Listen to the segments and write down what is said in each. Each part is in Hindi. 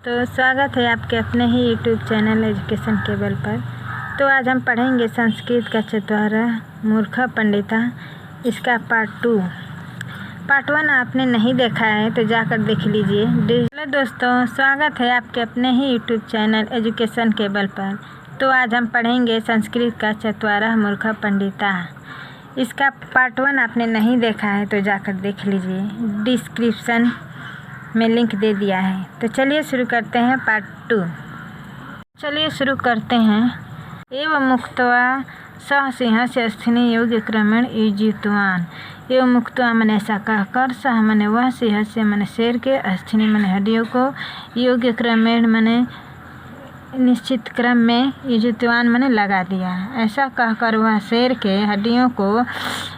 तो स्वागत है आपके अपने ही यूट्यूब चैनल एजुकेशन केबल पर। तो आज हम पढ़ेंगे संस्कृत का चतवारा मूर्खा पंडिता, इसका पार्ट 1 आपने नहीं देखा है तो जाकर देख लीजिए। हेलो दोस्तों, स्वागत है आपके अपने ही यूट्यूब चैनल एजुकेशन केबल पर। तो आज हम पढ़ेंगे संस्कृत का चतवारा मूर्खा पंडिता, इसका पार्ट 1 आपने नहीं देखा है तो जाकर देख लीजिए, डिस्क्रिप्शन में लिंक दे दिया है। तो चलिए शुरू करते हैं पार्ट 2। चलिए शुरू करते हैं। एवं मुक्त्वा सह सिंह से अस्थिनी योग्य क्रमेण युजितवान। एवं मुक्त्वा मैंने ऐसा कहकर सह मैंने वह सिंह से मैंने शेर के अस्थिनी मैंने हड्डियों को योग्य क्रमेण मैंने निश्चित क्रम में युजितवान मैंने लगा दिया। ऐसा कहकर वह शेर के हड्डियों को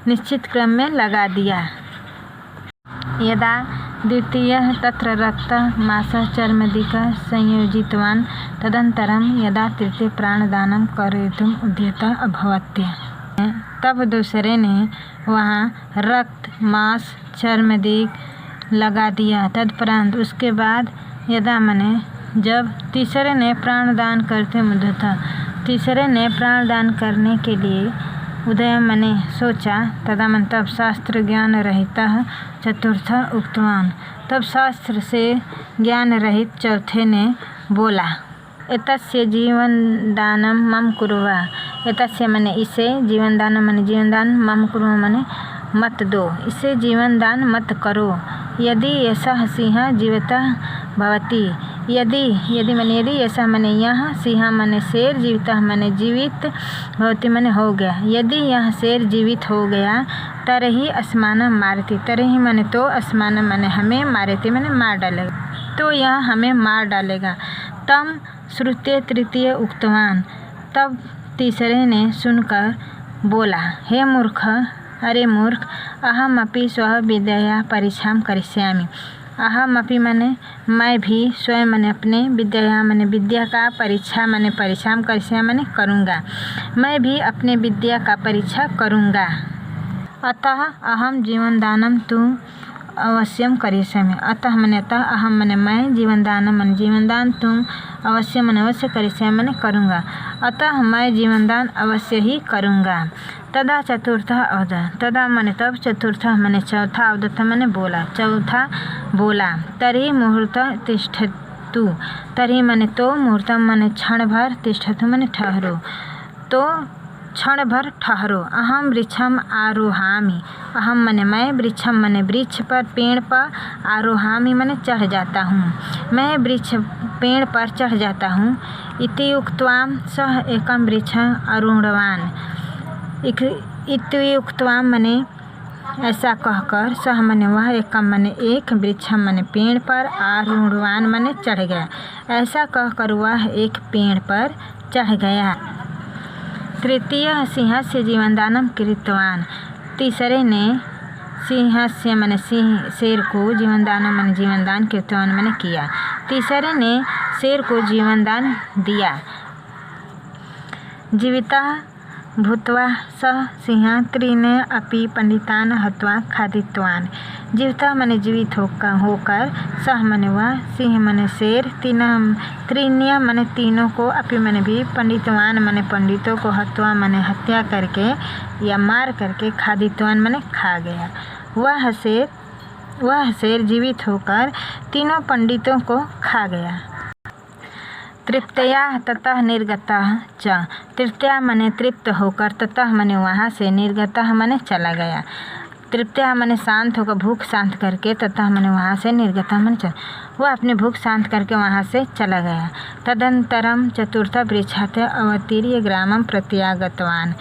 निश्चित क्रम में लगा दिया। यदा द्वितीय तत्र रक्त मास चर्मदिक संयोजितवान तदंतरम यदा तृतीय प्राणदानम करेतुम उद्यत अभवत्य। तब दूसरे ने वहाँ रक्त मांस चर्मदिक लगा दिया। तदुपरांत उसके बाद यदा मने जब तीसरे ने प्राणदान करते उद्यत, तीसरे ने प्राणदान करने के लिए उदय मने सोचा। तदा मन तब शास्त्र ज्ञान रहिता चतुर्थ उक्तवान, तब शास्त्र से ज्ञान रहित चौथे ने बोला। एतस्य जीवन दानम मम कुरुवा। एतस्य मने इसे, जीवन दानम मने जीवन दान, मम कुरुवा मने मत दो, इसे जीवन दान मत करो। यदि ऐसा सिंह जीवितः भवति, यदि मने यदि ऐसा मने यह सिंह मने शेर जीवितः मने जीवित भवति मने हो गया। यदि यह शेर जीवित हो गया तरही अस्मान मारती, तरही मने तो अस्मान मने हमें मारती मने मार डालेगा, तो यह हमें मार डालेगा। तम श्रुत्य तृतीय उक्तवान, तब तीसरे ने सुनकर बोला, हे मूर्ख, अरे मूर्ख, अहम अपि स्व विद्या परीक्षाम करिष्यामि। अहम अपि मने मैं भी स्वयं मने अपने विद्या मने विद्या का परीक्षा मने परीक्षाम करिष्यामि मने करूँगा, मैं भी अपने विद्या का परीक्षा करूँगा। अतः अहम जीवन दानम तुम अवश्यम करिष्यामि। अतः मने अतः अहम मने मैं, जीवन दानम मने जीवन दान, तुम अवश्य मने अवश्य करिष्यामि मने करूँगा, अतः मैं जीवन दान अवश्य ही करूँगा। तदा चतुर्थ अवदत, तदा मने तब चतुर्थ मने चौथा अवदत मने बोला, चौथा बोला। तर्हि मुहूर्त तिष्ठतु, तर्हि मने तो, मुहूर्तम मने क्षण भर, तिष्ठतु मने ठहरो, तो क्षण भर ठहरो। अहम वृक्षम आरोहामि, अहम मने मैं, वृक्षम मने वृक्ष पर, पेड़ पर, आरोहामि मने चढ़ जाता हूँ, मैं वृक्ष पेड़ पर चढ़ जाता हूँ। इति उक्त्वा सह एकम वृक्षम आरूढ़वान, इति उक्त्वा मने ऐसा कहकर सह मने वह एकम मने एक, वृक्षम मने पेड़ पर, आरूढ़वान मने चढ़ गया। ऐसा कहकर वह एक पेड़ पर चढ़ गया। तृतीय सिंहस्य जीवनदानम कृतवान, तीसरे ने सिंहस्य मने सिंह शेर को जीवनदानम मने जीवनदान कृतवान मने किया, तीसरे ने शेर को जीवनदान दिया। जीविता भूत्वा सह सिंह त्रीन अपि पंडितान हत्वा खादितवान। जीविता मने जीवित होकर सह मने वह सिंह मने शेर त्रीन्य मने तीनों को, अपि मने भी, पंडितवान मने पंडितों को, हत्वा मने हत्या करके या मार करके, खादितवान मने खा गया। वह शेर जीवित होकर तीनों पंडितों को खा गया। तृप्तया ततः निर्गतः च, तृप्तया मने तृप्त होकर, ततः मने वहाँ से, निर्गतः मने चला गया। तृप्तया मने शांत होकर, भूख शांत करके, ततः मने वहाँ से, निर्गतः मने चला, वह अपनी भूख शांत करके वहाँ से चला गया। तदंतरम चतुर्थ वृक्षात् अवतीर्य ग्रामम प्रत्यागतवान।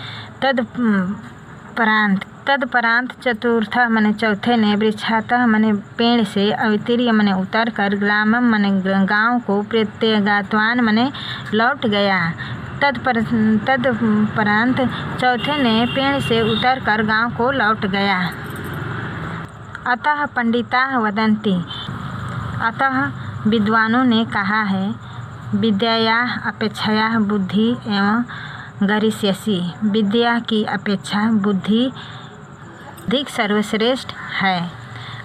तदपरांत चतुर्थ मने चौथे ने वृक्षातः मने पेड़ से, अवतीर्य मने उतर कर, ग्रामम मने गाँव को, प्रत्यागतवान मने लौट गया। तदपरांत चौथे ने पेड़ से उतर कर गाँव को लौट गया। अतः पंडिता वदन्ति, अतः विद्वानों ने कहा है, विद्या अपेक्षया बुद्धि एवं गरिष्यसि, विद्या की अपेक्षा बुद्धि अधिक सर्वश्रेष्ठ है।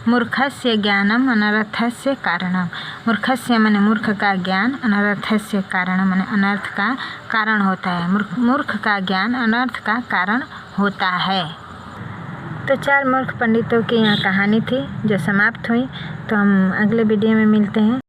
मूर्खस्य ज्ञानम अनर्थस्य कारणम। मूर्खस्य माने मूर्ख का ज्ञान, अनर्थस्य कारणम माने अनर्थ का कारण होता है। मूर्ख का ज्ञान अनर्थ का कारण होता है। तो 4 मूर्ख पंडितों की यहाँ कहानी थी जो समाप्त हुई। तो हम अगले वीडियो में मिलते हैं।